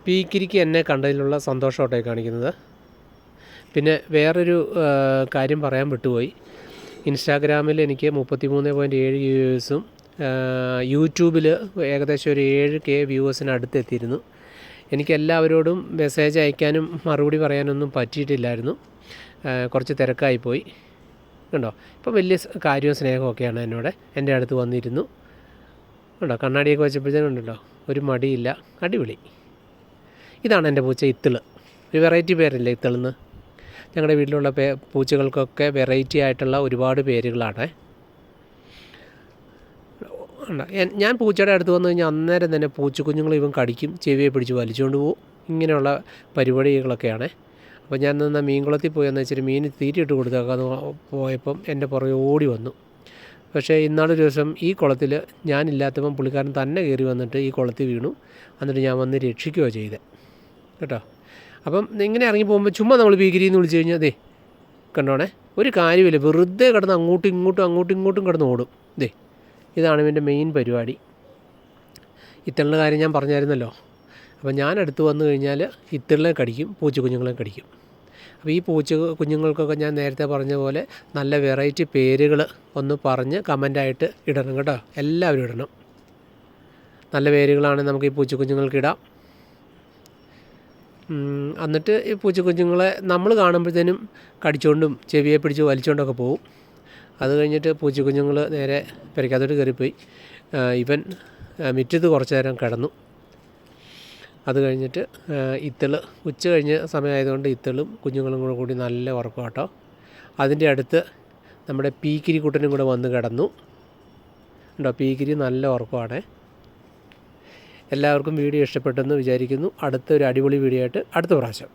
പീക്കിരിക്ക് എന്നെ കണ്ടതിലുള്ള സന്തോഷമായിട്ടാണ് കാണിക്കുന്നത്. പിന്നെ വേറൊരു കാര്യം പറയാൻ വിട്ടുപോയി. ഇൻസ്റ്റാഗ്രാമിൽ എനിക്ക് 33.7 വ്യൂവേഴ്സും യൂട്യൂബിൽ ഏകദേശം ഒരു 7K വ്യൂവേഴ്സിനടുത്ത് എത്തിയിരുന്നു. എനിക്ക് എല്ലാവരോടും മെസ്സേജ് അയക്കാനും മറുപടി പറയാനൊന്നും പറ്റിയിട്ടില്ലായിരുന്നു. കുറച്ച് തിരക്കായിപ്പോയി. കണ്ടോ, ഇപ്പോൾ വലിയ കാര്യവും സ്നേഹമൊക്കെയാണ് എന്നോട്. എൻ്റെ അടുത്ത് വന്നിരുന്നു. കണ്ടോ, കണ്ണാടിയൊക്കെ വെച്ചപ്പോഴത്തേനും ഉണ്ടല്ലോ, ഒരു മടിയില്ല, അടിപൊളി. ഇതാണ് എൻ്റെ പൂച്ച ഇത്തിള്. ഒരു വെറൈറ്റി പേരല്ലേ ഇത്തിളെന്ന്. ഞങ്ങളുടെ വീട്ടിലുള്ള പൂച്ചകൾക്കൊക്കെ വെറൈറ്റി ആയിട്ടുള്ള ഒരുപാട് പേരുകളാണ്. ഞാൻ പൂച്ചയുടെ അടുത്ത് വന്നു കഴിഞ്ഞാൽ അന്നേരം തന്നെ പൂച്ചക്കുഞ്ഞുങ്ങൾ ഇവൻ കടിക്കും, ചെവിയെ പിടിച്ച് വലിച്ചുകൊണ്ട് പോകും. ഇങ്ങനെയുള്ള പരിപാടികളൊക്കെയാണ്. അപ്പോൾ ഞാൻ നിന്ന് മീൻകുളത്തിൽ പോയി എന്ന് വെച്ചിട്ട് മീൻ തീറ്റിയിട്ട് കൊടുത്തേക്കാന്ന് പോയപ്പം എൻ്റെ പുറകെ ഓടി വന്നു. പക്ഷേ ഇന്നാളൊരു ദിവസം ഈ കുളത്തിൽ ഞാനില്ലാത്തപ്പം പുള്ളിക്കാരൻ തന്നെ കയറി വന്നിട്ട് ഈ കുളത്തിൽ വീണു. എന്നിട്ട് ഞാൻ വന്ന് രക്ഷിക്കുകയോ ചെയ്തത് കേട്ടോ. അപ്പം ഇങ്ങനെ ഇറങ്ങി പോകുമ്പോൾ ചുമ്മാ നമ്മൾ ഭീകരിന്ന് വിളിച്ച് കഴിഞ്ഞാൽ ദേ കണ്ടോണേ, ഒരു കാര്യമില്ല, വെറുതെ കിടന്ന് അങ്ങോട്ടും ഇങ്ങോട്ടും കിടന്ന് ഓടും. ദേ ഇതാണ് ഇവൻ്റെ മെയിൻ പരിപാടി. ഇത്തളിൻ്റെ കാര്യം ഞാൻ പറഞ്ഞായിരുന്നല്ലോ. അപ്പോൾ ഞാൻ അടുത്ത് വന്നു കഴിഞ്ഞാൽ ഇത്തളിനെ കടിക്കും, പൂച്ചക്കുഞ്ഞുങ്ങളെ കടിക്കും. അപ്പോൾ ഈ പൂച്ച കുഞ്ഞുങ്ങൾക്കൊക്കെ ഞാൻ നേരത്തെ പറഞ്ഞ പോലെ നല്ല വെറൈറ്റി പേരുകൾ ഒന്ന് പറഞ്ഞ് കമൻ്റായിട്ട് ഇടണം കേട്ടോ. എല്ലാവരും ഇടണം. നല്ല പേരുകളാണെങ്കിൽ നമുക്ക് ഈ പൂച്ചക്കുഞ്ഞുങ്ങൾക്ക് ഇടാം. എന്നിട്ട് ഈ പൂച്ചക്കുഞ്ഞുങ്ങളെ നമ്മൾ കാണുമ്പോഴത്തേനും കടിച്ചുകൊണ്ടും ചെവിയെ പിടിച്ച് വലിച്ചുകൊണ്ടൊക്കെ പോവും. അത് കഴിഞ്ഞിട്ട് പൂച്ചക്കുഞ്ഞുങ്ങൾ നേരെ പെരയ്ക്കകത്തോട്ട് കയറിപ്പോയി. ഇവൻ മുറ്റത്ത് കുറച്ച് നേരം കിടന്നു. അത് കഴിഞ്ഞിട്ട് ഇത്തിള് ഉച്ച കഴിഞ്ഞ സമയമായതുകൊണ്ട് ഇത്തിളും കുഞ്ഞുങ്ങളും കൂടി നല്ല ഉറക്കം കേട്ടോ. അതിൻ്റെ അടുത്ത് നമ്മുടെ പീക്കിരി കുട്ടനും കൂടെ വന്ന് കിടന്നു. ഉണ്ടോ, പീക്കിരി നല്ല ഉറക്കമാണ്. എല്ലാവർക്കും വീഡിയോ ഇഷ്ടപ്പെട്ടെന്ന് വിചാരിക്കുന്നു. അടുത്തൊരു അടിപൊളി വീഡിയോ ആയിട്ട് അടുത്ത പ്രാവശ്യം.